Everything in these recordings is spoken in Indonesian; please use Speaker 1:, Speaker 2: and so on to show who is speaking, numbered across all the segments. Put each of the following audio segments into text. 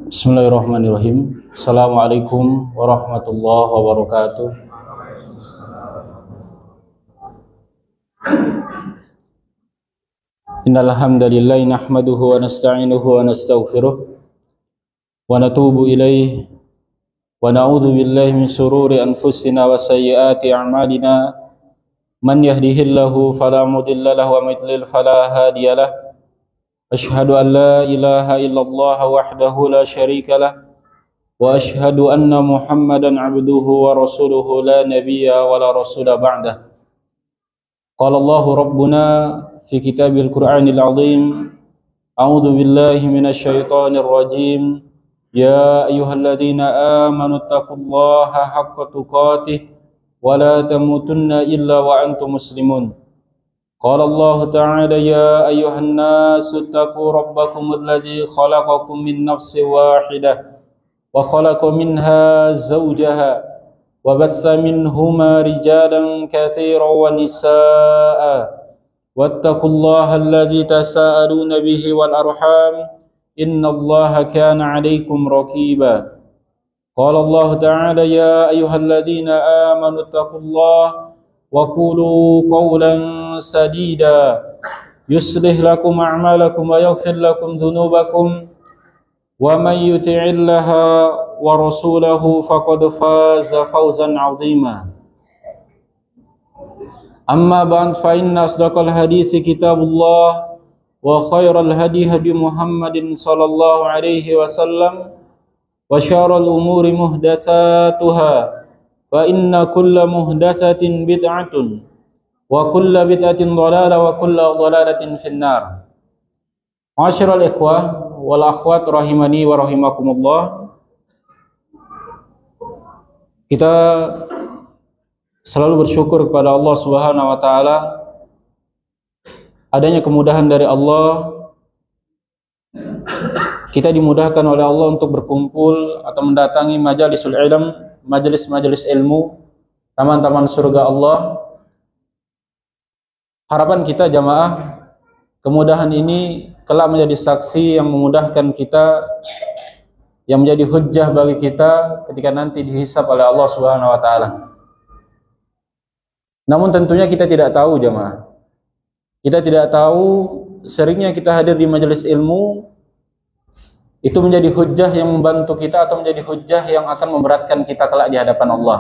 Speaker 1: Bismillahirrahmanirrahim. Assalamualaikum warahmatullahi wabarakatuh. Innal hamdalillah nahmaduhu wa nasta'inuhu wa nastaghfiruh wa natubu ilaihi wa na'udzu billahi min shururi anfusina wa sayyiati a'malina. Man yahdihillahu fala mudilla lahu wa may yudlil fala hadiya lahu. Ashhadu an la ilaha illallah wahdahu la syarika lah wa ashhadu anna Muhammadan abduhu wa rasuluhu la nabiyya wa la rasula ba'dah. Qala Allahu Rabbuna fi kitabil Qur'anil azim. A'udzu billahi minasy syaithanir rajim. Ya ayyuhalladzina amanu taqullaha haqqa tuqatih wa la tamutunna illa wa antum muslimun. Qala Allah Ta'ala ya ayyuhan nasu taqu rabbakum alladzi khalaqakum min nafsin wahidah wa khalaqa minha zawjaha wa bassa minhuma rijalan katsiran wa nisaa'a wattaqullaha alladzi tasaaluna bihi wal arham innallaha kana 'alaykum raqiba. Qala Allah Ta'ala ya ayyuhalladzina amanu taqullaha wa qulu qawlan sadida yuslih lakum a'malakum wa yaghfir lakum dhunubakum wa may yuti'illaha wa rasulahu faqad faza fawzan 'azima. Amma ba'd fa inna asdaqal haditsi kitabullah wa khairal hadi hadi Muhammadin sallallahu alaihi wasallam wa syarrul umuri muhdatsatuha wa inna kulla muhdatsatin bid'atun wa kulla bid'atin dhalalah wa kulla dhalalatin finnar. Ma'asyiral ikhwah wal akhwat rahimani wa rahimakumullah. Kita selalu bersyukur kepada Allah Subhanahu wa taala adanya kemudahan dari Allah. Kita dimudahkan oleh Allah untuk berkumpul atau mendatangi majalisul ilm, majelis-majelis ilmu, taman-taman surga Allah. Harapan kita jamaah, kemudahan ini kelak menjadi saksi yang memudahkan kita, yang menjadi hujjah bagi kita ketika nanti dihisab oleh Allah Subhanahu wa taala. Namun tentunya kita tidak tahu jamaah. Kita tidak tahu seringnya kita hadir di majelis ilmu itu menjadi hujjah yang membantu kita atau menjadi hujjah yang akan memberatkan kita kelak di hadapan Allah.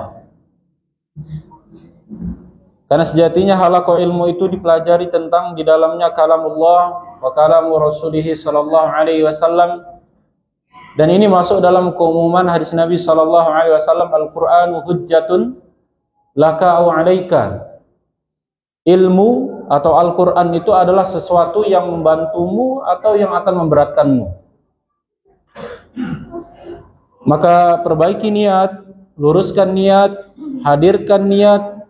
Speaker 1: Karena sejatinya halaqah ilmu itu dipelajari tentang di dalamnya kalamullah wa kalamu Rasulih sallallahu alaihi wasallam, dan ini masuk dalam keumuman hadis Nabi sallallahu alaihi wasallam, Al-Qur'anu hujjatun laka aw 'alaika. Ilmu atau Al-Qur'an itu adalah sesuatu yang membantumu atau yang akan memberatkanmu. Maka perbaiki niat, luruskan niat, hadirkan niat.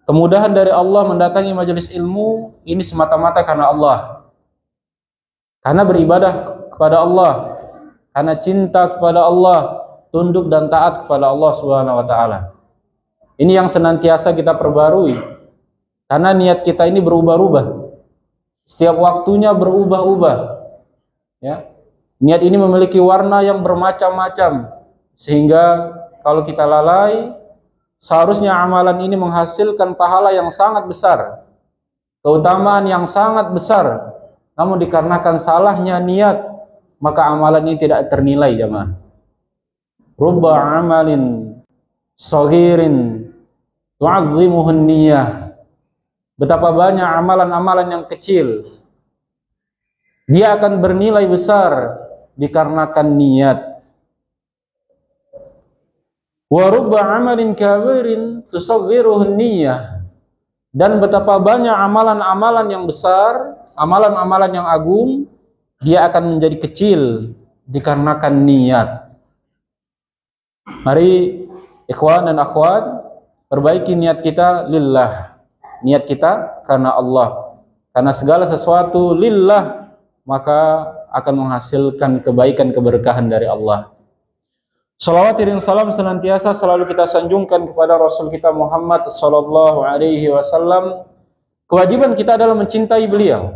Speaker 1: Kemudahan dari Allah mendatangi majelis ilmu ini semata-mata karena Allah, karena beribadah kepada Allah, karena cinta kepada Allah, tunduk dan taat kepada Allah Subhanahu wa taala. Ini yang senantiasa kita perbarui, karena niat kita ini berubah-ubah, setiap waktunya berubah-ubah, ya. Niat ini memiliki warna yang bermacam-macam, sehingga kalau kita lalai, seharusnya amalan ini menghasilkan pahala yang sangat besar, keutamaan yang sangat besar. Namun dikarenakan salahnya niat, maka amalan ini tidak ternilai jamaah. Rubba amalin saghirin tu'azzimuhun niyah. Betapa banyak amalan-amalan yang kecil, dia akan bernilai besar dikarenakan niat. Wa rubba amalin kabirin tusaghiruhun niyah. Dan betapa banyak amalan-amalan yang besar, amalan-amalan yang agung, dia akan menjadi kecil dikarenakan niat. Mari ikhwan dan akhwat, perbaiki niat kita lillah. Niat kita karena Allah. Karena segala sesuatu lillah, maka akan menghasilkan kebaikan, keberkahan dari Allah. Salawat dan salam senantiasa selalu kita sanjungkan kepada Rasul kita Muhammad sallallahu alaihi wasallam. Kewajiban kita adalah mencintai beliau.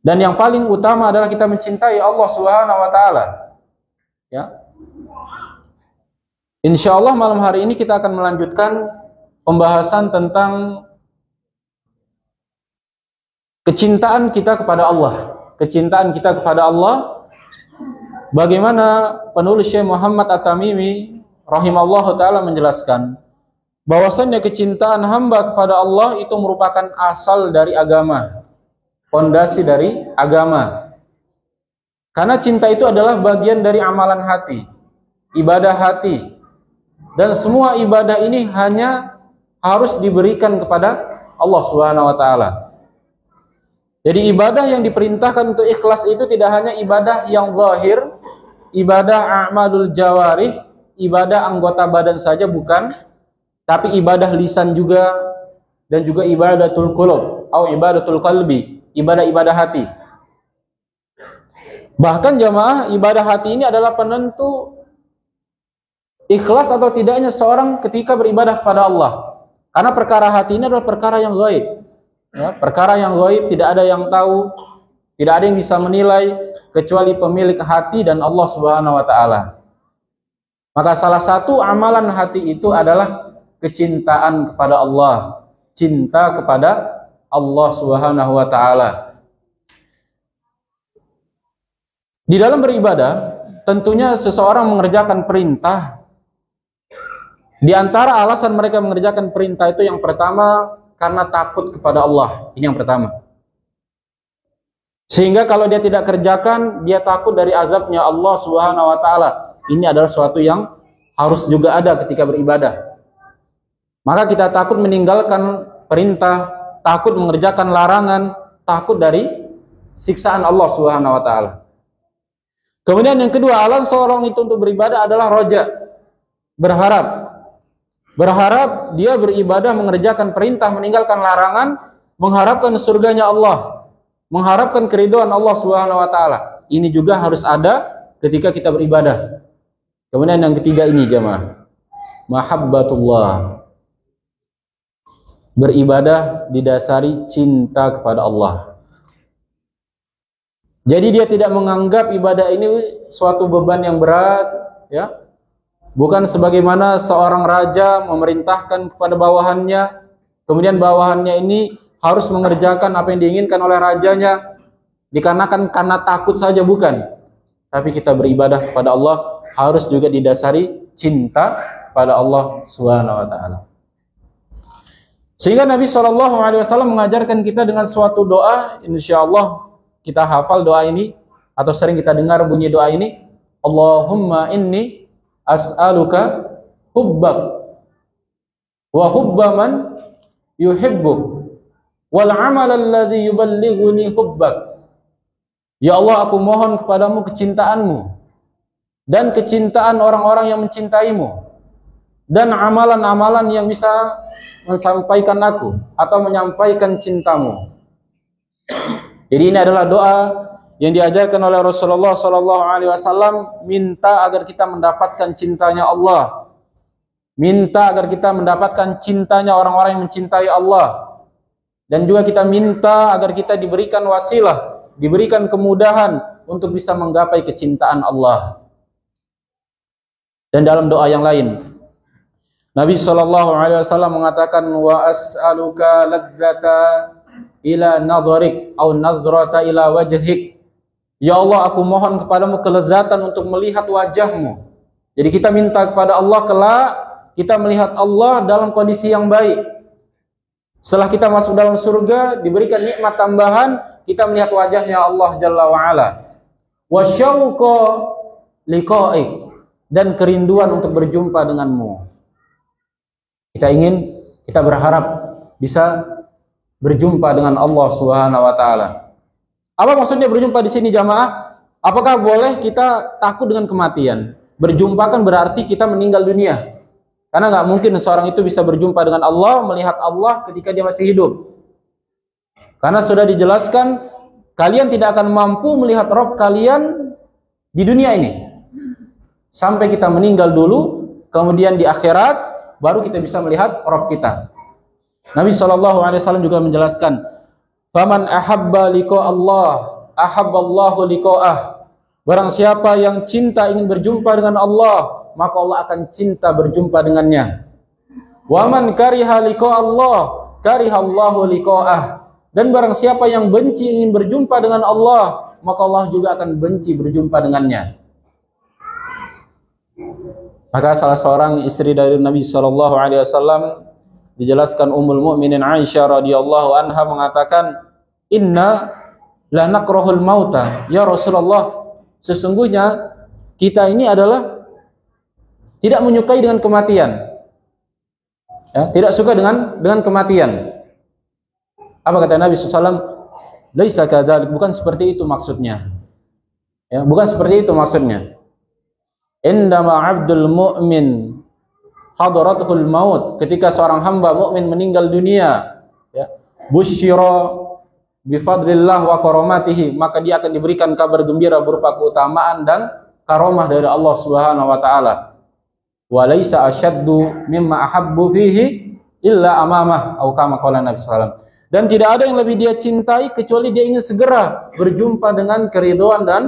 Speaker 1: Dan yang paling utama adalah kita mencintai Allah Subhanahu wa taala. Ya. Insyaallah malam hari ini kita akan melanjutkan pembahasan tentang kecintaan kita kepada Allah. Kecintaan kita kepada Allah, bagaimana penulis Syekh Muhammad At-Tamimi rahimallahu taala menjelaskan bahwasannya kecintaan hamba kepada Allah itu merupakan asal dari agama, fondasi dari agama. Karena cinta itu adalah bagian dari amalan hati, ibadah hati. Dan semua ibadah ini hanya harus diberikan kepada Allah Subhanahu wa taala. Jadi ibadah yang diperintahkan untuk ikhlas itu tidak hanya ibadah yang zahir, ibadah a'malul jawarih, ibadah anggota badan saja bukan, tapi ibadah lisan juga, dan juga ibadatul qulub atau ibadatul qalbi, ibadah-ibadah hati. Bahkan jamaah, ibadah hati ini adalah penentu ikhlas atau tidaknya seorang ketika beribadah kepada Allah. Karena perkara hati ini adalah perkara yang gaib. Ya, perkara yang gaib, tidak ada yang tahu, tidak ada yang bisa menilai kecuali pemilik hati dan Allah Subhanahu wa taala. Maka salah satu amalan hati itu adalah kecintaan kepada Allah, cinta kepada Allah Subhanahu wa taala. Di dalam beribadah, tentunya seseorang mengerjakan perintah. Di antara alasan mereka mengerjakan perintah itu yang pertama karena takut kepada Allah. Ini yang pertama. Sehingga kalau dia tidak kerjakan, dia takut dari azabnya Allah Subhanahu wa taala. Ini adalah sesuatu yang harus juga ada ketika beribadah. Maka kita takut meninggalkan perintah, takut mengerjakan larangan, takut dari siksaan Allah Subhanahu wa taala. Kemudian yang kedua, alasan seorang itu untuk beribadah adalah roja, berharap. Berharap dia beribadah, mengerjakan perintah, meninggalkan larangan, mengharapkan surganya Allah, mengharapkan keridhaan Allah Subhanahu wa taala. Ini juga harus ada ketika kita beribadah. Kemudian yang ketiga ini jamaah, mahabbatullah. Beribadah didasari cinta kepada Allah. Jadi dia tidak menganggap ibadah ini suatu beban yang berat, ya. Bukan sebagaimana seorang raja memerintahkan kepada bawahannya, kemudian bawahannya ini harus mengerjakan apa yang diinginkan oleh rajanya, dikarenakan karena takut saja, bukan. Tapi kita beribadah kepada Allah harus juga didasari cinta kepada Allah Subhanahu wa taala. Sehingga Nabi SAW mengajarkan kita dengan suatu doa, insyaallah kita hafal doa ini atau sering kita dengar bunyi doa ini, Allahumma inni as'aluka hubbak wa hubba man yuhibbuk wal amal alladhi yuballighuni hubbak. Ya Allah, aku mohon kepadamu kecintaanmu dan kecintaan orang-orang yang mencintaimu, dan amalan-amalan yang bisa menyampaikan aku atau menyampaikan cintamu. Jadi ini adalah doa yang diajarkan oleh Rasulullah SAW, minta agar kita mendapatkan cintanya Allah, minta agar kita mendapatkan cintanya orang-orang yang mencintai Allah, dan juga kita minta agar kita diberikan wasilah, diberikan kemudahan untuk bisa menggapai kecintaan Allah. Dan dalam doa yang lain, Nabi SAW mengatakan, wa as'aluka ladzata ila nadharik au nazrata ila wajhik. Ya Allah, aku mohon kepadamu kelezatan untuk melihat wajahmu. Jadi kita minta kepada Allah kelak kita melihat Allah dalam kondisi yang baik. Setelah kita masuk dalam surga, diberikan nikmat tambahan, kita melihat wajahnya Allah Jalla wa'ala. Wa syauqa liqa'ik, dan kerinduan untuk berjumpa denganmu. Kita berharap bisa berjumpa dengan Allah Subhanahu wa taala. Apa maksudnya berjumpa di sini jamaah? Apakah boleh kita takut dengan kematian? Berjumpa kan berarti kita meninggal dunia. Karena nggak mungkin seorang itu bisa berjumpa dengan Allah, melihat Allah ketika dia masih hidup. Karena sudah dijelaskan, kalian tidak akan mampu melihat Rabb kalian di dunia ini. Sampai kita meninggal dulu, kemudian di akhirat, baru kita bisa melihat Rabb kita. Nabi SAW juga menjelaskan, faman ahabba liqa Allah ahabballahu liqa'ah. Barang siapa yang cinta ingin berjumpa dengan Allah, maka Allah akan cinta berjumpa dengannya. Wa man kariha liqa' Allah, karihallahu liqa'ah. Dan barang siapa yang benci ingin berjumpa dengan Allah, maka Allah juga akan benci berjumpa dengannya. Maka salah seorang istri dari Nabi SAW, dijelaskan Ummul Mukminin Aisyah radhiyallahu anha mengatakan, "Inna la nakrahul mauta." Ya Rasulullah, sesungguhnya kita ini adalah tidak menyukai dengan kematian. Ya, tidak suka dengan kematian. Apa kata Nabi SAW? Laisa kadzalik, bukan seperti itu maksudnya. Ya, bukan seperti itu maksudnya. Indama 'abdul mu'min hadaratul maut, ketika seorang hamba mukmin meninggal dunia, ya, busyira bi fadlillah wa karamatihi, maka dia akan diberikan kabar gembira berupa keutamaan dan karamah dari Allah Subhanahu wa taala. Wa laisa ashaddu mimma ahabbu fihi illa amamah, atau kama qala Nabi sallallahu. Dan tidak ada yang lebih dia cintai kecuali dia ingin segera berjumpa dengan keridhaan dan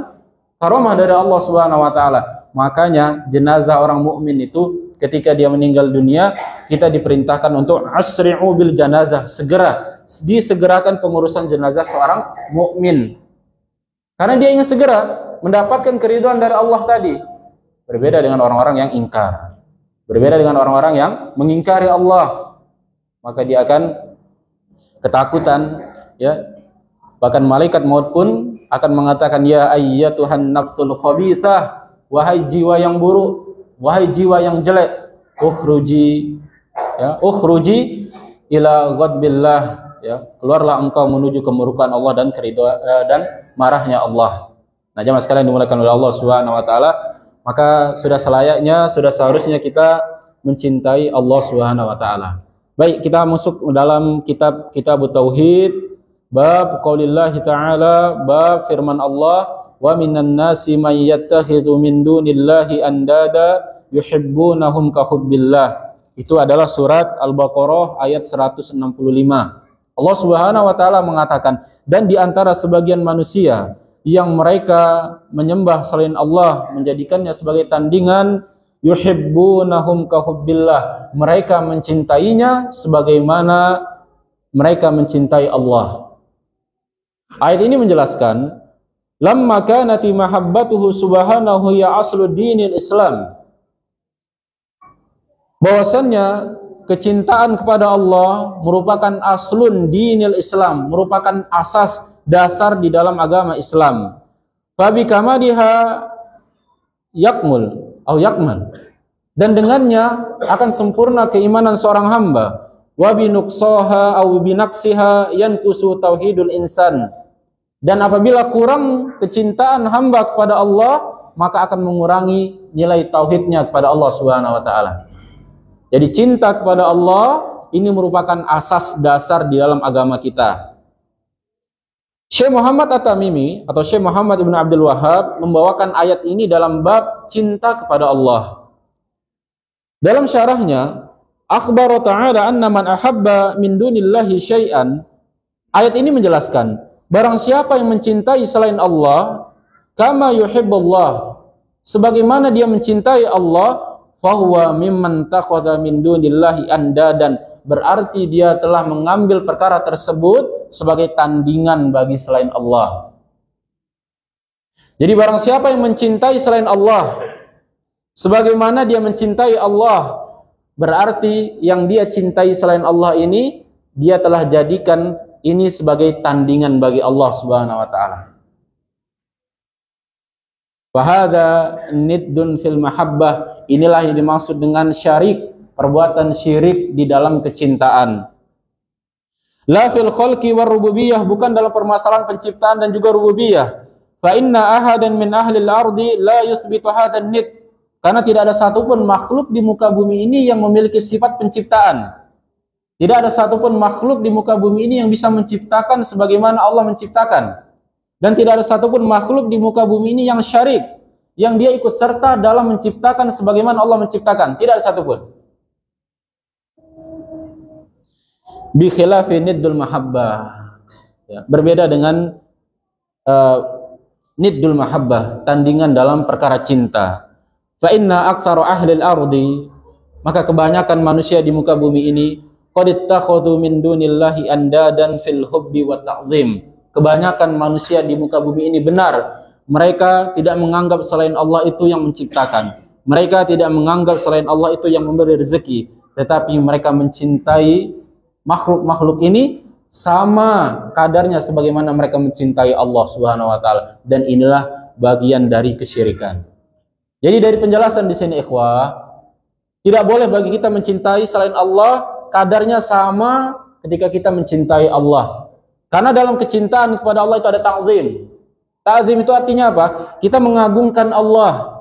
Speaker 1: karamah dari Allah Subhanahu wa taala. Makanya jenazah orang mukmin itu ketika dia meninggal dunia, kita diperintahkan untuk asri'u bil janazah, segera disegerakan pengurusan jenazah seorang mukmin. Karena dia ingin segera mendapatkan keridhaan dari Allah tadi. Berbeda dengan orang-orang yang ingkar. Berbeda dengan orang-orang yang mengingkari Allah. Maka dia akan ketakutan, ya. Bahkan malaikat maut pun akan mengatakan, ya ayyatuhan nafsul khabithah, wahai jiwa yang buruk, wahai jiwa yang jelek, ukhruji, ya, ukhruji ila ghadbillah, ya, keluarlah engkau menuju kemurkaan Allah dan dan marahnya Allah. Nah, jemaah sekalian dimuliakan oleh Allah Subhanahu wa taala, maka sudah selayaknya, sudah seharusnya kita mencintai Allah Subhanahu wa taala. Baik, kita masuk dalam kitab Tauhid, bab qaulillahi ta'ala, bab firman Allah, wa minan nasi may yattakhidhu min dunillahi andada yuhibbunahum ka hubbillah. Itu adalah surat Al-Baqarah ayat 165. Allah Subhanahu wa taala mengatakan, dan di antara sebagian manusia yang mereka menyembah selain Allah, menjadikannya sebagai tandingan, yuhibbunahum ka hubbillah, mereka mencintainya sebagaimana mereka mencintai Allah. Ayat ini menjelaskan, lamma kanati mahabbatuhu subhanahu ya aslu dinil Islam, bahwasannya kecintaan kepada Allah merupakan aslun dinil Islam, merupakan asas dasar di dalam agama Islam. Fabi kamadiha yakmul atau yakmal, dan dengannya akan sempurna keimanan seorang hamba. Wa binuqsaha au binaqsiha yankusu tauhidul insan, dan apabila kurang kecintaan hamba kepada Allah, maka akan mengurangi nilai tauhidnya kepada Allah Subhanahu wa taala. Jadi cinta kepada Allah ini merupakan asas dasar di dalam agama kita. Syekh Muhammad At-Tamimi atau Syekh Muhammad Ibn Abdul Wahhab membawakan ayat ini dalam bab cinta kepada Allah. Dalam syarahnya, akhbara ta'ala anna man ahabba min dunillahi syai'an, ayat ini menjelaskan, barang siapa yang mencintai selain Allah, kama yuhibbullah, sebagaimana dia mencintai Allah, fahuwa mimman takhadha min dunillahi andadan, berarti dia telah mengambil perkara tersebut sebagai tandingan bagi selain Allah. Jadi barang siapa yang mencintai selain Allah sebagaimana dia mencintai Allah, berarti yang dia cintai selain Allah ini, dia telah jadikan ini sebagai tandingan bagi Allah Subhanahu wa taala. Fahadha niddun fil mahabbah, inilah yang dimaksud dengan syarik, perbuatan syirik di dalam kecintaan. La fil khalqi war rububiyah, bukan dalam permasalahan penciptaan dan juga rububiyah. Fa inna ahadan min ahli al-ardi la yusbitu hadzal nid, karena tidak ada satupun makhluk di muka bumi ini yang memiliki sifat penciptaan. Tidak ada satupun makhluk di muka bumi ini yang bisa menciptakan sebagaimana Allah menciptakan. Dan tidak ada satupun makhluk di muka bumi ini yang syarik, yang dia ikut serta dalam menciptakan sebagaimana Allah menciptakan. Tidak ada satupun. Bi khilafi niddul mahabbah, ya, berbeda dengan uh, niddul mahabbah, tandingan dalam perkara cinta. Fa inna aktsaru ahli al-ardi, maka kebanyakan manusia di muka bumi ini qad ittakhadhu min dunillahi andadan fil hubbi wa ta'zim. Kebanyakan manusia di muka bumi ini benar, mereka tidak menganggap selain Allah itu yang menciptakan. Mereka tidak menganggap selain Allah itu yang memberi rezeki, tetapi mereka mencintai makhluk-makhluk ini sama kadarnya sebagaimana mereka mencintai Allah Subhanahu wa taala, dan inilah bagian dari kesyirikan. Jadi dari penjelasan di sini ikhwah, tidak boleh bagi kita mencintai selain Allah kadarnya sama ketika kita mencintai Allah. Karena dalam kecintaan kepada Allah itu ada ta'zim. Ta'zim itu artinya apa? Kita mengagungkan Allah.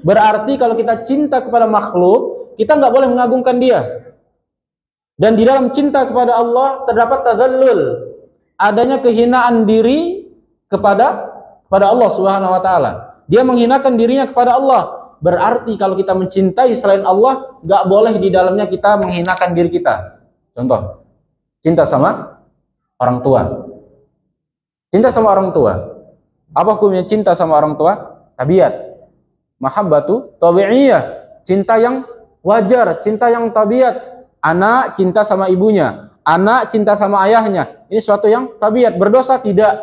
Speaker 1: Berarti kalau kita cinta kepada makhluk, kita nggak boleh mengagungkan dia. Dan di dalam cinta kepada Allah terdapat tazallul, adanya kehinaan diri kepada Allah Subhanahu wa taala. Dia menghinakan dirinya kepada Allah. Berarti kalau kita mencintai selain Allah, nggak boleh di dalamnya kita menghinakan diri kita. Contoh, cinta sama orang tua. Cinta sama orang tua. Apa hukumnya cinta sama orang tua? Tabiat. Mahabbatu tabi'iyah. Cinta yang wajar, cinta yang tabiat. Anak cinta sama ibunya, anak cinta sama ayahnya. Ini suatu yang tabiat. Berdosa tidak,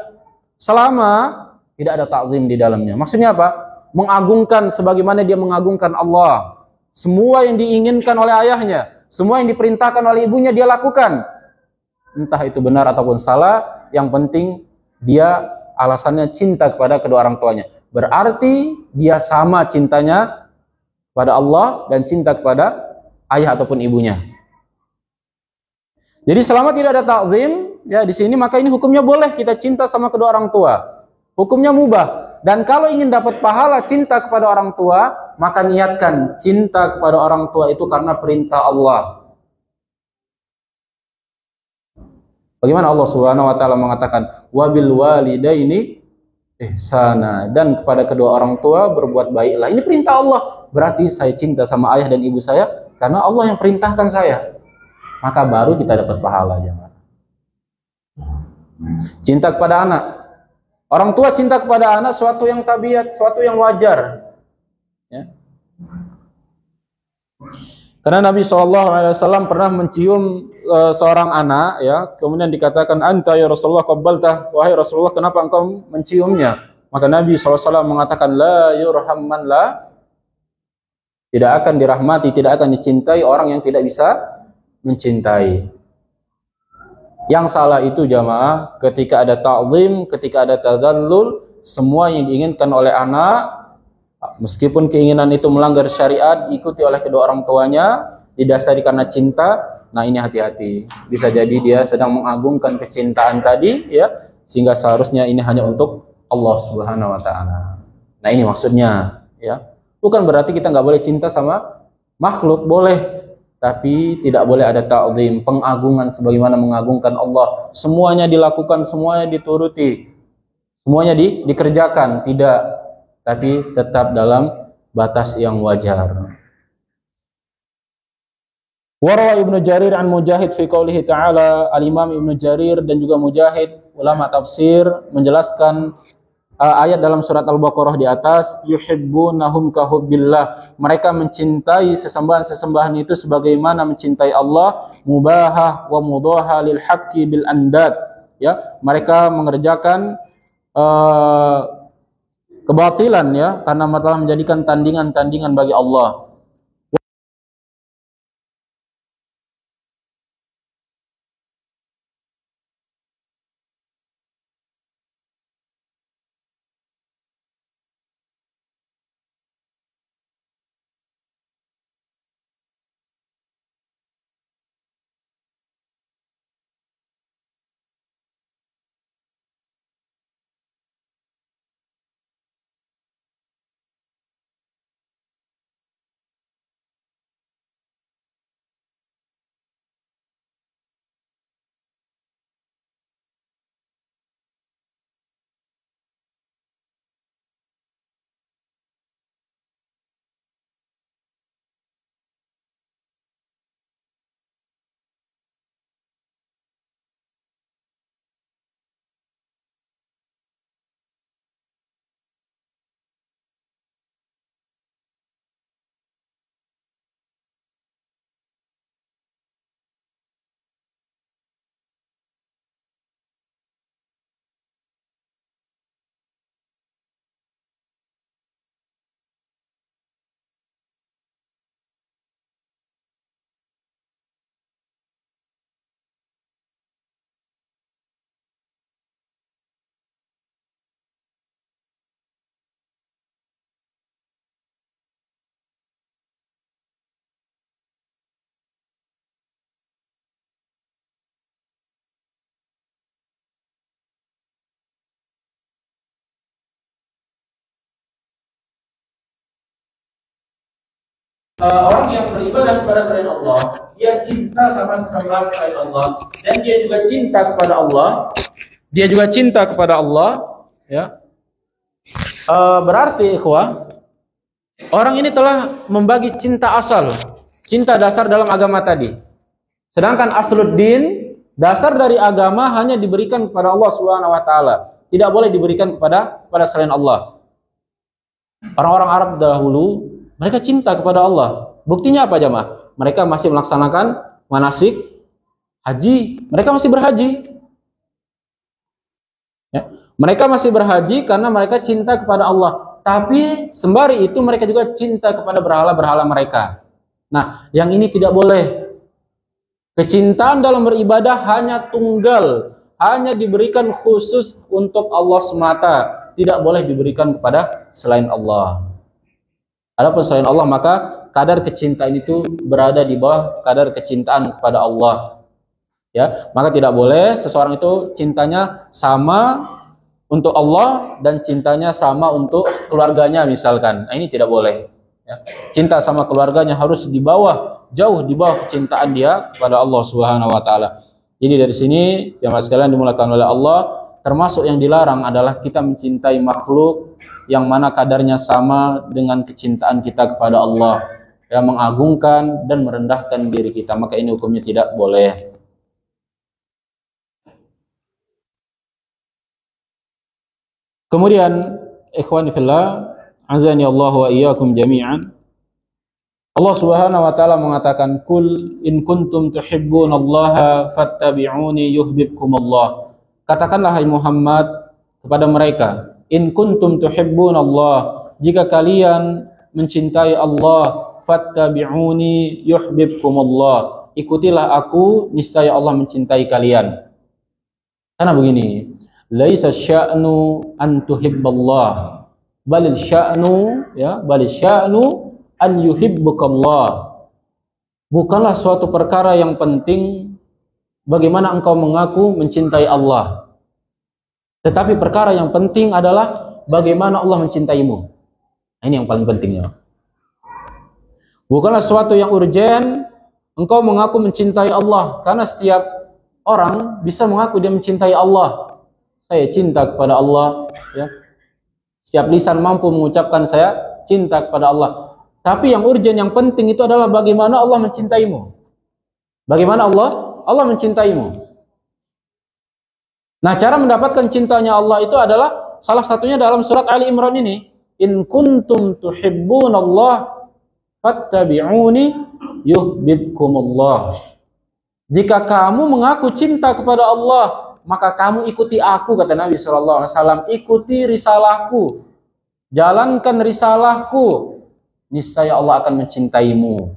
Speaker 1: selama tidak ada ta'zim di dalamnya. Maksudnya apa? Mengagungkan sebagaimana dia mengagungkan Allah. Semua yang diinginkan oleh ayahnya, semua yang diperintahkan oleh ibunya dia lakukan. Entah itu benar ataupun salah, yang penting dia alasannya cinta kepada kedua orang tuanya. Berarti dia sama cintanya kepada Allah dan cinta kepada ayah ataupun ibunya. Jadi selama tidak ada ta'zim ya di sini, maka ini hukumnya boleh kita cinta sama kedua orang tua. Hukumnya mubah. Dan kalau ingin dapat pahala cinta kepada orang tua, maka niatkan cinta kepada orang tua itu karena perintah Allah. Bagaimana Allah Subhanahu wa taala mengatakan wabil walidaini ihsana, dan kepada kedua orang tua berbuat baiklah. Ini perintah Allah. Berarti saya cinta sama ayah dan ibu saya karena Allah yang perintahkan saya. Maka baru kita dapat pahala, jemaah. Cinta kepada anak. Orang tua cinta kepada anak suatu yang tabiat, suatu yang wajar. Ya. Karena Nabi SAW pernah mencium seorang anak, ya, kemudian dikatakan, anta ya Rasulullah qabbaltah, wahai Rasulullah kenapa engkau menciumnya? Maka Nabi SAW mengatakan, la yurham man la, tidak akan dirahmati, tidak akan dicintai orang yang tidak bisa mencintai. Yang salah itu jamaah, ketika ada ta'zim, ketika ada tadzallul, semua yang diinginkan oleh anak, meskipun keinginan itu melanggar syariat, ikuti oleh kedua orang tuanya, didasari karena cinta. Nah ini hati-hati, bisa jadi dia sedang mengagungkan kecintaan tadi, ya, sehingga seharusnya ini hanya untuk Allah Subhanahu wa taala. Nah ini maksudnya, ya. Bukan berarti kita nggak boleh cinta sama makhluk, boleh. Tapi tidak boleh ada ta'zim, pengagungan sebagaimana mengagungkan Allah. Semuanya dilakukan, semuanya dituruti, semuanya dikerjakan, tidak. Tapi tetap dalam batas yang wajar. Warawa Ibnu Jarir an Mujahid fi qaulihi ta'ala, Al-Imam Ibnu Jarir dan juga Mujahid, ulama tafsir, menjelaskan ayat dalam surat Al-Baqarah di atas, yuhibbunahum kahubbillah, mereka mencintai sesembahan-sesembahan itu sebagaimana mencintai Allah, mubahah wa mudaha lil haqqi bil andad, ya, mereka mengerjakan kebatilan, ya, karena telah menjadikan tandingan-tandingan bagi Allah. orang yang beribadah kepada selain Allah, dia cinta sama sesembahan selain Allah, dan dia juga cinta kepada Allah. Dia juga cinta kepada Allah, ya. Berarti ikhwah, orang ini telah membagi cinta asal, cinta dasar dalam agama tadi. Sedangkan asluddin, dasar dari agama hanya diberikan kepada Allah Subhanahu wa taala. Tidak boleh diberikan kepada selain Allah. Orang-orang Arab dahulu mereka cinta kepada Allah. Buktinya apa jemaah? Mereka masih melaksanakan manasik haji. Mereka masih berhaji. Ya. Mereka masih berhaji karena mereka cinta kepada Allah. Tapi sembari itu mereka juga cinta kepada berhala-berhala mereka. Nah, yang ini tidak boleh. Kecintaan dalam beribadah hanya tunggal, hanya diberikan khusus untuk Allah semata, tidak boleh diberikan kepada selain Allah. Adapun selain Allah, maka kadar kecintaan itu berada di bawah kadar kecintaan kepada Allah. Ya, maka tidak boleh seseorang itu cintanya sama untuk Allah dan cintanya sama untuk keluarganya misalkan. Nah, ini tidak boleh. Ya. Cinta sama keluarganya harus di bawah, jauh di bawah kecintaan dia kepada Allah Subhanahu wa taala. Jadi dari sini jemaah sekalian dimulakan oleh Allah, termasuk yang dilarang adalah kita mencintai makhluk yang mana kadarnya sama dengan kecintaan kita kepada Allah, yang mengagungkan dan merendahkan diri kita, maka ini hukumnya tidak boleh. Kemudian ikhwani fillah, azani Allah wa iyyakum jami'an. Allah Subhanahu wa taala mengatakan, "Qul in kuntum tuhibbunallaha fattabi'uni yuhibbukumullah." Katakanlah hai Muhammad kepada mereka, in kuntum tuhibbunallah, jika kalian mencintai Allah, fattabi'uni yuhibbukumullah, ikutilah aku, niscaya Allah mencintai kalian. Karena begini, laisa sya'nu an tuhibballah, balil sya'nu an yuhibbukallah. Bukanlah suatu perkara yang penting bagaimana engkau mengaku mencintai Allah, tetapi perkara yang penting adalah bagaimana Allah mencintaimu. Ini yang paling pentingnya. Bukanlah suatu yang urgen engkau mengaku mencintai Allah, karena setiap orang bisa mengaku dia mencintai Allah. Saya cinta kepada Allah, ya. Setiap lisan mampu mengucapkan saya cinta kepada Allah. Tapi yang urgen, yang penting itu adalah bagaimana Allah mencintaimu. Bagaimana Allah mencintaimu. Nah, cara mendapatkan cintanya Allah itu adalah salah satunya dalam surat Ali Imran ini. In kuntum tuhibbunallah fattabi'uni yuhibbukumullah. Jika kamu mengaku cinta kepada Allah, maka kamu ikuti aku, kata Nabi SAW. Ikuti risalahku, jalankan risalahku, niscaya Allah akan mencintaimu.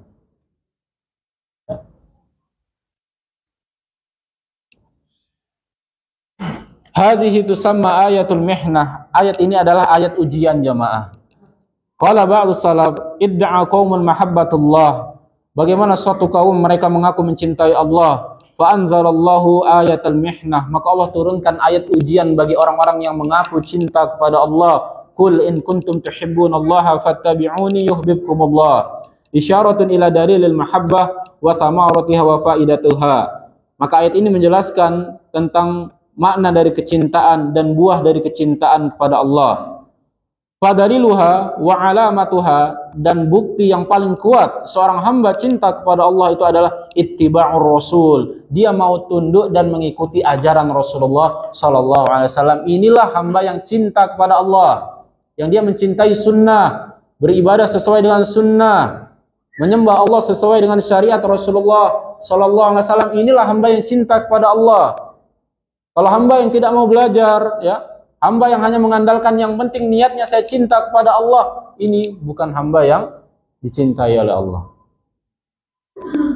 Speaker 1: Hadhihi tusamma ayatul mihnah. Ayat ini adalah ayat ujian jamaah. Qala ba'du salaf idda'a qaumun mahabbatullah. Bagaimana suatu kaum mereka mengaku mencintai Allah. Fa anzalallahu ayatul mihnah, maka Allah turunkan ayat ujian bagi orang-orang yang mengaku cinta kepada Allah. Qul in kuntum tuhibbunallaha fattabi'uni yuhibbukumullah. Isyaratun ila dalilil mahabbah wa samaratiha wa faidatuha. Maka ayat ini menjelaskan tentang makna dari kecintaan dan buah dari kecintaan kepada Allah. Fadaliluha wa alamatuha, dan bukti yang paling kuat seorang hamba cinta kepada Allah itu adalah ittiba'ur rasul. Dia mau tunduk dan mengikuti ajaran Rasulullah sallallahu alaihi wasallam. Inilah hamba yang cinta kepada Allah, yang dia mencintai sunnah, beribadah sesuai dengan sunnah, menyembah Allah sesuai dengan syariat Rasulullah sallallahu alaihi wasallam. Inilah hamba yang cinta kepada Allah. Kalau hamba yang tidak mau belajar, ya, hamba yang hanya mengandalkan yang penting niatnya saya cinta kepada Allah, ini bukan hamba yang dicintai oleh Allah.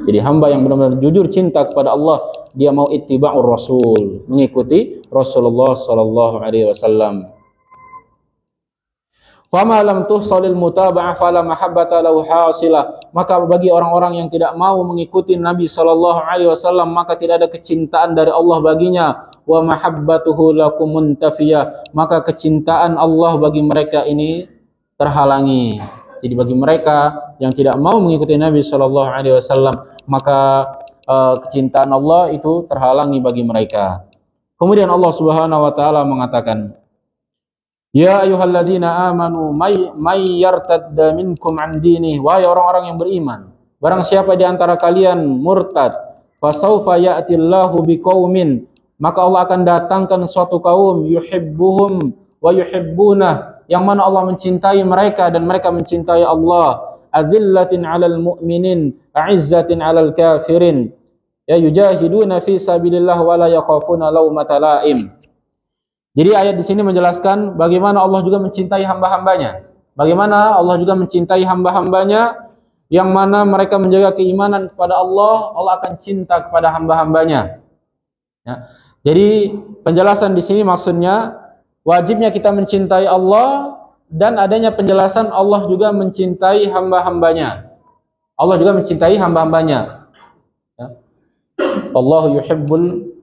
Speaker 1: Jadi hamba yang benar-benar jujur cinta kepada Allah, dia mau ittiba'ur rasul, mengikuti Rasulullah sallallahu alaihi wasallam. Fama lam tuhsalil mutaba'ah fala mahabbata lahu hasilah. Maka bagi orang-orang yang tidak mau mengikuti Nabi sallallahu alaihi wasallam, maka tidak ada kecintaan dari Allah baginya. Wa mahabbatuhu lakum muntafiyah, maka kecintaan Allah bagi mereka ini terhalangi. Jadi bagi mereka yang tidak mau mengikuti Nabi Shallallahu Alaihi Wasallam, maka kecintaan Allah itu terhalangi bagi mereka. Kemudian Allah Subhanahu Wa Taala mengatakan, Ya ayyuhalladzina amanu may yartadda minkum an dinih, wahai orang-orang yang beriman, barang siapa di antara kalian murtad, fasaufa ya'tillahu biqaumin, maka Allah akan datangkan suatu kaum yuhibbuhum wa yuhibbunah, yang mana Allah mencintai mereka dan mereka mencintai Allah. Azillatin 'alal mu'minin, a'izzatin 'alal kafirin, ya yujahiduna fi sabilillah wa la yakhafuna laumata laim. Jadi ayat di sini menjelaskan bagaimana Allah juga mencintai hamba-hambanya. Bagaimana Allah juga mencintai hamba-hambanya, yang mana mereka menjaga keimanan kepada Allah, Allah akan cinta kepada hamba-hambanya. Ya. Jadi penjelasan di sini maksudnya wajibnya kita mencintai Allah, dan adanya penjelasan Allah juga mencintai hamba-hambanya. Allah juga mencintai hamba-hambanya. Ya. Allahu yuhibbul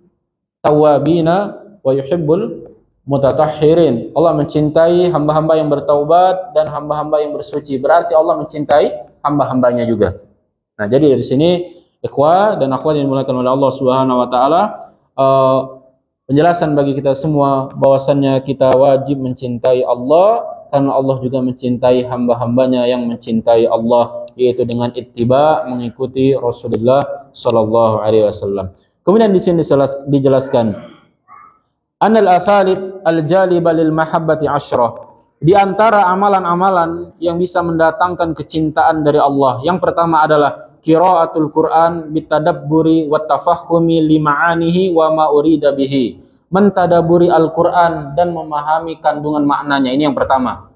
Speaker 1: tawwabina wa yuhibbul mutatahhirin. Allah mencintai hamba-hamba yang bertaubat dan hamba-hamba yang bersuci. Berarti Allah mencintai hamba-hambanya juga. Nah, jadi dari sini ikhwah dan akhwat yang dimuliakan oleh Allah Subhanahu Wa Taala, penjelasan bagi kita semua bahwasannya kita wajib mencintai Allah, karena Allah juga mencintai hamba-hambanya yang mencintai Allah, yaitu dengan ittiba, mengikuti Rasulullah Sallallahu Alaihi Wasallam. Kemudian di sini dijelaskan, Anal athalib al-jaliba lil mahabbati asyrah. Di antara amalan-amalan yang bisa mendatangkan kecintaan dari Allah, yang pertama adalah qiraatul Quran bitadabburi wat tafahumi li ma'anihi wa ma urida bihi. Mentadaburi Al-Quran dan memahami kandungan maknanya. Ini yang pertama.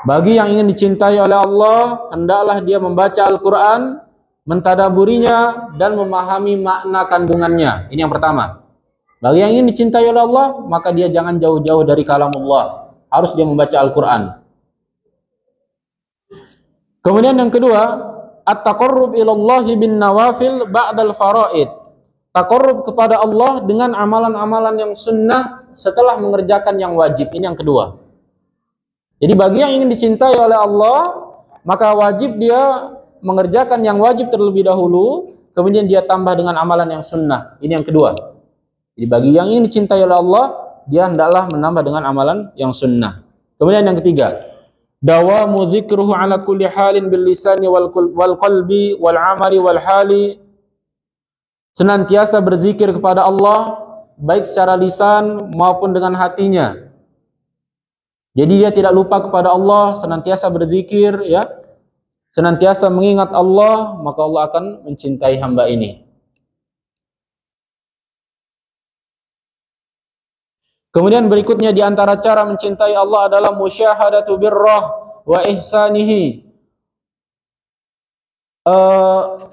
Speaker 1: Bagi yang ingin dicintai oleh Allah, hendaklah dia membaca Al-Quran, mentadaburinya dan memahami makna kandungannya. Ini yang pertama. Bagi yang ingin dicintai oleh Allah, maka dia jangan jauh-jauh dari kalamullah. Harus dia membaca Al-Quran. Kemudian yang kedua, at-taqarrub ilallahi bin nawafil ba'dal faraid. Taqarrub kepada Allah dengan amalan-amalan yang sunnah setelah mengerjakan yang wajib. Ini yang kedua. Jadi bagi yang ingin dicintai oleh Allah, maka wajib dia mengerjakan yang wajib terlebih dahulu, kemudian dia tambah dengan amalan yang sunnah. Ini yang kedua. Jadi bagi yang ingin dicintai oleh Allah, dia hendaklah menambah dengan amalan yang sunnah. Kemudian yang ketiga, dawamu dzikruhu ala kulli halin bil lisani wal qalbi wal amali wal hali. Senantiasa berzikir kepada Allah baik secara lisan maupun dengan hatinya. Jadi dia tidak lupa kepada Allah, senantiasa berzikir, ya. Senantiasa mengingat Allah, maka Allah akan mencintai hamba ini. Kemudian berikutnya di antara cara mencintai Allah adalah musyahadatu birrah wa ihsanihi.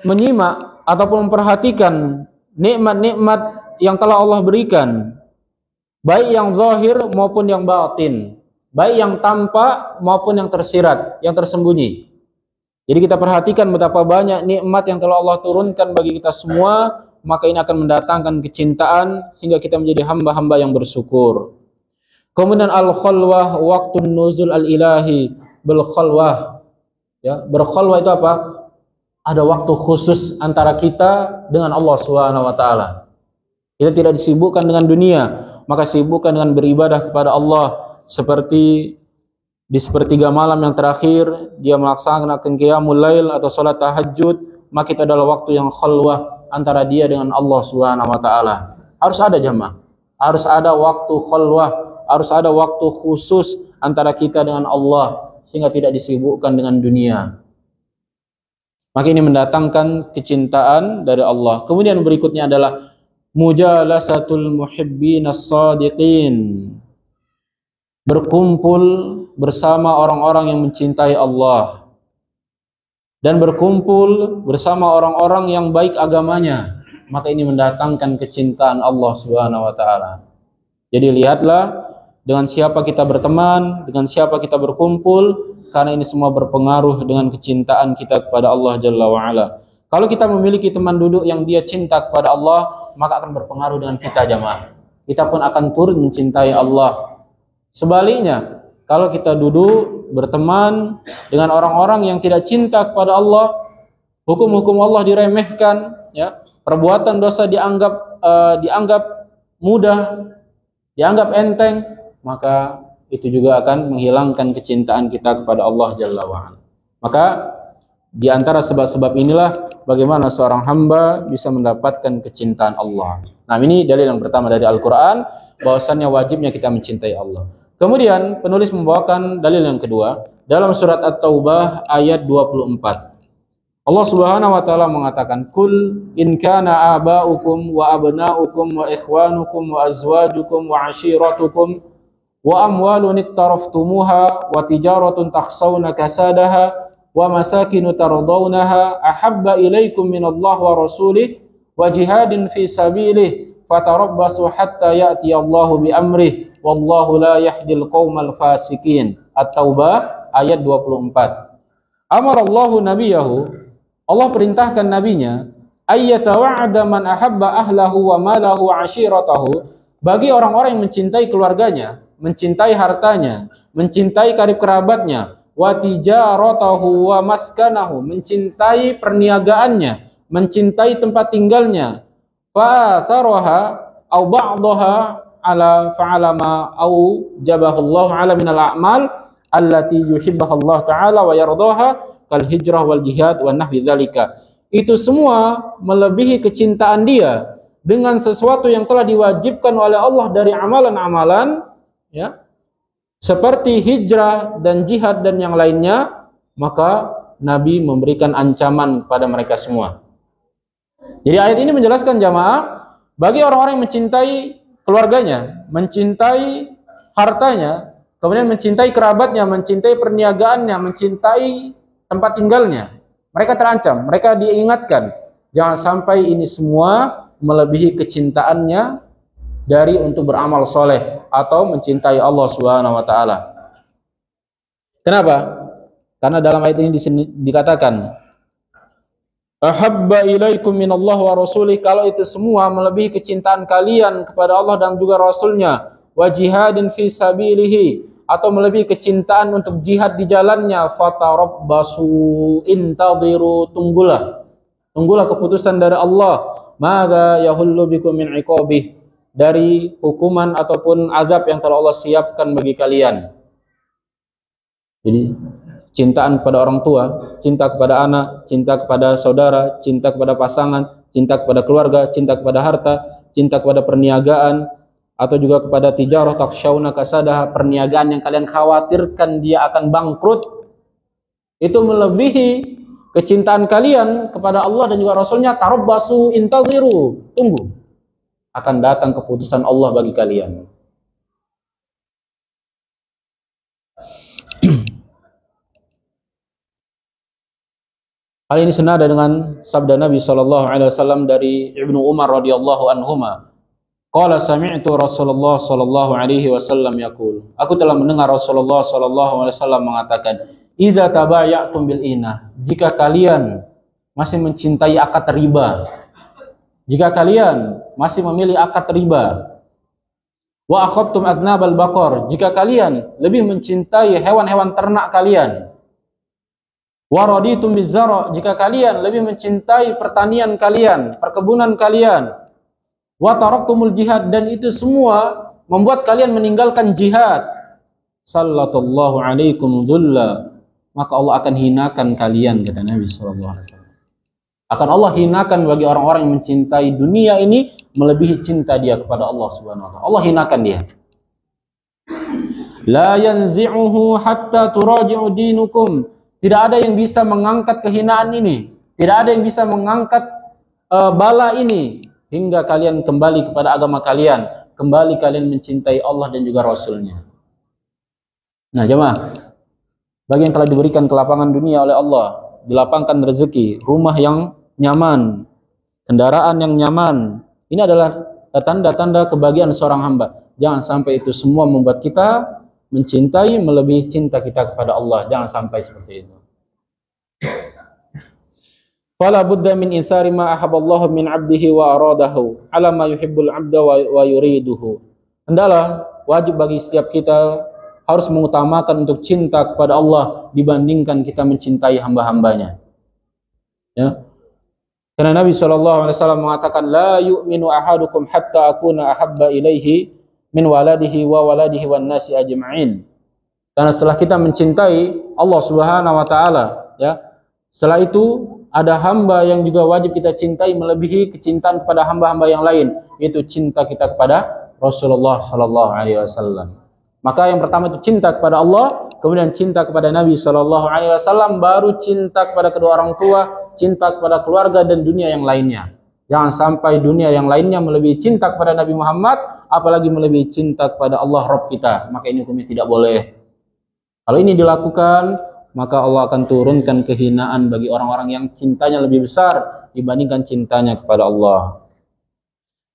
Speaker 1: Menyimak ataupun memperhatikan nikmat-nikmat yang telah Allah berikan, baik yang zahir maupun yang batin, baik yang tampak maupun yang tersirat, yang tersembunyi. Jadi kita perhatikan betapa banyak nikmat yang telah Allah turunkan bagi kita semua, maka ini akan mendatangkan kecintaan sehingga kita menjadi hamba-hamba yang bersyukur. Kemudian al-khalwah waqtun nuzul al-ilahi bil khalwah. Ya, berkhalwah itu apa? Ada waktu khusus antara kita dengan Allah Subhanahu wa taala. Kita tidak disibukkan dengan dunia, maka sibukkan dengan beribadah kepada Allah, seperti di sepertiga malam yang terakhir dia melaksanakan qiyamul lail atau salat tahajud, maka itu adalah waktu yang khalwah antara dia dengan Allah Subhanahu wa taala. Harus ada jamaah. Harus ada waktu khalwah, harus ada waktu khusus antara kita dengan Allah sehingga tidak disibukkan dengan dunia. Maka ini mendatangkan kecintaan dari Allah. Kemudian berikutnya adalah mujalasatul muhibbin as-sadiqin. Berkumpul bersama orang-orang yang mencintai Allah. Dan berkumpul bersama orang-orang yang baik agamanya, maka ini mendatangkan kecintaan Allah Subhanahu wa taala. Jadi lihatlah dengan siapa kita berteman, dengan siapa kita berkumpul, karena ini semua berpengaruh dengan kecintaan kita kepada Allah Jalla wa Ala. Kalau kita memiliki teman duduk yang dia cinta kepada Allah, maka akan berpengaruh dengan kita jamaah. Kita pun akan turut mencintai Allah. Sebaliknya, kalau kita duduk berteman dengan orang-orang yang tidak cinta kepada Allah, hukum-hukum Allah diremehkan, ya, perbuatan dosa dianggap mudah, dianggap enteng, maka itu juga akan menghilangkan kecintaan kita kepada Allah Jalla wa'ala. Maka di antara sebab-sebab inilah bagaimana seorang hamba bisa mendapatkan kecintaan Allah. Nah, ini dalil yang pertama dari Al-Quran, bahwasannya wajibnya kita mencintai Allah. Kemudian penulis membawakan dalil yang kedua dalam surat At-Taubah ayat 24. Allah Subhanahu wa taala mengatakan, "Qul in kana aba'ukum wa abna'ukum wa ikhwanukum wa azwajukum wa 'ashiratukum wa amwalun iktaraftumuha wa tijaratun takhshawna kasadaha wa masakinu tardawnaha ahabba ilaikum minallah wa rasulih wa jihadin fi sabilih fatarabbasu hatta ya'tiyallahu bi amrih wallahu la yahdil qaumal fasikin." At-Taubah ayat 24. Amarallahu nabiyahu, Allah perintahkan nabinya, ayyatawa'ada man ahabba ahlahu wa malahu wa 'ashiratahu, bagi orang-orang yang mencintai keluarganya, mencintai hartanya, mencintai karib kerabatnya, wa tijaratahu wa maskanahu, mencintai perniagaannya, mencintai tempat tinggalnya, fa asaraha au ba'daha ala fa'alama au jabahullahu ala minal a'mal allati yuhibbuhallahu ta'ala wa yardaha kal hijrah wal jihad wa nahwi zalika. Itu semua melebihi kecintaan dia dengan sesuatu yang telah diwajibkan oleh Allah dari amalan-amalan, ya, seperti hijrah dan jihad dan yang lainnya, maka Nabi memberikan ancaman pada mereka semua. Jadi ayat ini menjelaskan jamaah, bagi orang-orang yang mencintai keluarganya, mencintai hartanya, kemudian mencintai kerabatnya, mencintai perniagaannya, mencintai tempat tinggalnya, mereka terancam, mereka diingatkan, jangan sampai ini semua melebihi kecintaannya dari untuk beramal soleh atau mencintai Allah Subhanahu wa taala. Kenapa? Karena dalam ayat ini dikatakan, ahabba ilaikum minallah wa rasulih, kalau itu semua melebihi kecintaan kalian kepada Allah dan juga Rasulnya, wa jihadin fi sabilihi, atau melebihi kecintaan untuk jihad di jalannya, fatarabbasu intadhiru, tunggulah keputusan dari Allah, madza yahullu bikum min iqabih, dari hukuman ataupun azab yang telah Allah siapkan bagi kalian. Jadi cintaan kepada orang tua, cinta kepada anak, cinta kepada saudara, cinta kepada pasangan, cinta kepada keluarga, cinta kepada harta, cinta kepada perniagaan, atau juga kepada tijarah takhshawna kasadaha, perniagaan yang kalian khawatirkan dia akan bangkrut, itu melebihi kecintaan kalian kepada Allah dan juga Rasulnya. Tarabbasu intadhiru, tunggu, akan datang keputusan Allah bagi kalian. Hal ini senada dengan sabda Nabi SAW dari Ibnu Umar radhiyallahu anhuma. Qala sami'tu Rasulullah sallallahu alaihi wasallam yaqul, aku telah mendengar Rasulullah sallallahu alaihi wasallam mengatakan, idza tabaya'tum bil inah, jika kalian masih mencintai akad riba, jika kalian masih memilih akad riba, wa akhadtum aznabal baqar, jika kalian lebih mencintai hewan-hewan ternak kalian, wa raditum bizara, jika kalian lebih mencintai pertanian kalian, perkebunan kalian, wa taraktumul jihad, dan itu semua membuat kalian meninggalkan jihad, sallallahu alaikum dhulla, maka Allah akan hinakan kalian, kata Nabi SAW. Akan Allah hinakan bagi orang-orang yang mencintai dunia ini melebihi cinta dia kepada Allah Subhanahu wa taala. Allah hinakan dia. La yanzi'uhu hatta turaji'u dinukum, tidak ada yang bisa mengangkat kehinaan ini, tidak ada yang bisa mengangkat bala ini hingga kalian kembali kepada agama kalian, kembali kalian mencintai Allah dan juga Rasulnya. Nah jemaah, bagi yang telah diberikan kelapangan dunia oleh Allah, dilapangkan rezeki, rumah yang nyaman, kendaraan yang nyaman, ini adalah tanda-tanda kebahagiaan seorang hamba. Jangan sampai itu semua membuat kita mencintai melebihi cinta kita kepada Allah. Jangan sampai seperti itu. Fala budda min insari ma ahaballahu min 'abdihi wa aradahu ala ma yuhibbul 'abda wa yuriduhu. Hendaklah wajib bagi setiap kita harus mengutamakan untuk cinta kepada Allah dibandingkan kita mencintai hamba-hambanya. Ya. Karena Nabi SAW mengatakan, la yu'minu ahadukum hatta akuna ahabba ilaihi min waladihi wa waladihi wan nasi ajma'in. Karena setelah kita mencintai Allah Subhanahu wa taala, ya, setelah itu ada hamba yang juga wajib kita cintai melebihi kecintaan kepada hamba-hamba yang lain, yaitu cinta kita kepada Rasulullah sallallahu alaihi wasallam. Maka yang pertama itu cinta kepada Allah, kemudian cinta kepada Nabi sallallahu alaihi wasallam, baru cinta kepada kedua orang tua, cinta kepada keluarga dan dunia yang lainnya. Jangan sampai dunia yang lainnya melebihi cinta kepada Nabi Muhammad, apalagi melebihi cinta kepada Allah Rabb kita. Maka ini hukumnya tidak boleh. Kalau ini dilakukan, maka Allah akan turunkan kehinaan bagi orang-orang yang cintanya lebih besar dibandingkan cintanya kepada Allah.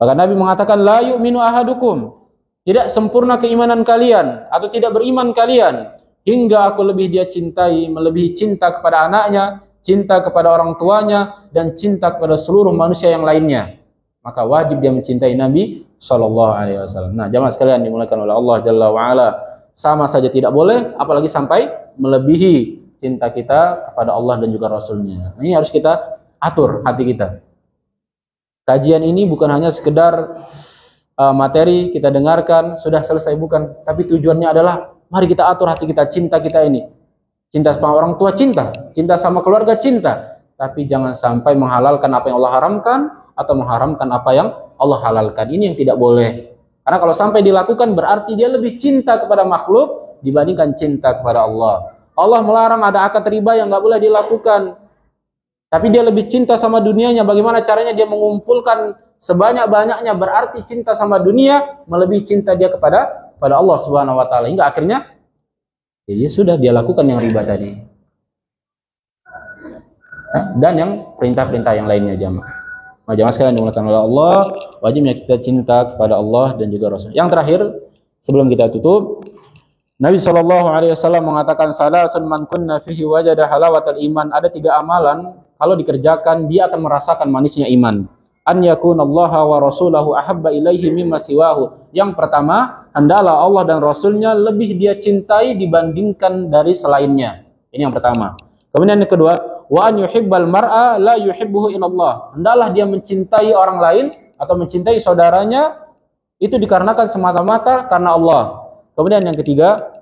Speaker 1: Maka Nabi mengatakan, la yu'minu ahadukum, tidak sempurna keimanan kalian atau tidak beriman kalian hingga aku lebih dia cintai, melebihi cinta kepada anaknya, cinta kepada orang tuanya, dan cinta kepada seluruh manusia yang lainnya. Maka wajib dia mencintai Nabi SAW. Nah, jamaah sekalian dimuliakan oleh Allah Jalla wa'ala, sama saja tidak boleh, apalagi sampai melebihi cinta kita kepada Allah dan juga Rasulnya. Ini harus kita atur hati kita. Kajian ini bukan hanya sekedar materi kita dengarkan, sudah selesai, bukan. Tapi tujuannya adalah, mari kita atur hati kita, cinta kita ini. Cinta sama orang tua, cinta sama keluarga, cinta. Tapi jangan sampai menghalalkan apa yang Allah haramkan, atau mengharamkan apa yang Allah halalkan. Ini yang tidak boleh. Karena kalau sampai dilakukan, berarti dia lebih cinta kepada makhluk dibandingkan cinta kepada Allah. Allah melarang ada akad riba yang nggak boleh dilakukan. Tapi dia lebih cinta sama dunianya. Bagaimana caranya dia mengumpulkan sebanyak-banyaknya, berarti cinta sama dunia melebihi cinta dia kepada Allah Subhanahu wa taala. Hingga akhirnya ya sudah dia lakukan yang riba tadi. Dan yang perintah-perintah yang lainnya, jamaah. Jamaah sekalian dimuliakan oleh Allah, wajibnya kita cinta kepada Allah dan juga Rasul. Yang terakhir, sebelum kita tutup, Nabi SAW mengatakan, salasun man kunna fihi wajada halawatal iman. Ada 3 amalan, kalau dikerjakan dia akan merasakan manisnya iman. An yakunallaha wa rasulahu ahabba ilaihi mimma siwahu. Yang pertama, hendaklah Allah dan Rasulnya lebih dia cintai dibandingkan dari selainnya. Ini yang pertama. Kemudian yang kedua, wa an yuhibbal mar'a la yuhibbuhu illallah. Hendaklah dia mencintai orang lain atau mencintai saudaranya itu dikarenakan semata-mata karena Allah. Kemudian yang ketiga,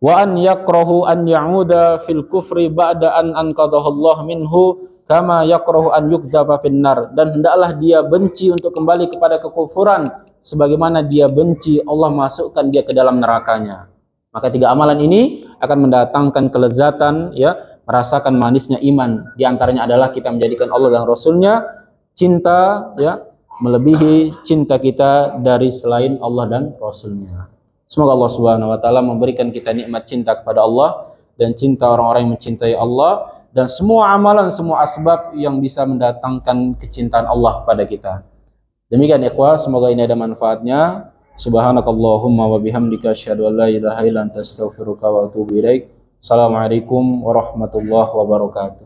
Speaker 1: wa an yakrahu an ya'uda fil kufri ba'da an anqadhahu Allah minhu kama yakrahu an yukzaba finnar. Dan hendaklah dia benci untuk kembali kepada kekufuran sebagaimana dia benci Allah masukkan dia ke dalam nerakanya. Maka 3 amalan ini akan mendatangkan kelezatan, ya, merasakan manisnya iman. Di antaranya adalah kita menjadikan Allah dan Rasulnya cinta, ya, melebihi cinta kita dari selain Allah dan Rasulnya. Semoga Allah Subhanahu wa taala memberikan kita nikmat cinta kepada Allah dan cinta orang-orang yang mencintai Allah, dan semua amalan, semua asbab yang bisa mendatangkan kecintaan Allah pada kita. Demikian ikhwah, semoga ini ada manfaatnya. Subhanakallahumma wa bihamdika asyhadu an la ilaha illa anta astaghfiruka wa atubu ilaik. Assalamualaikum warahmatullahi wabarakatuh.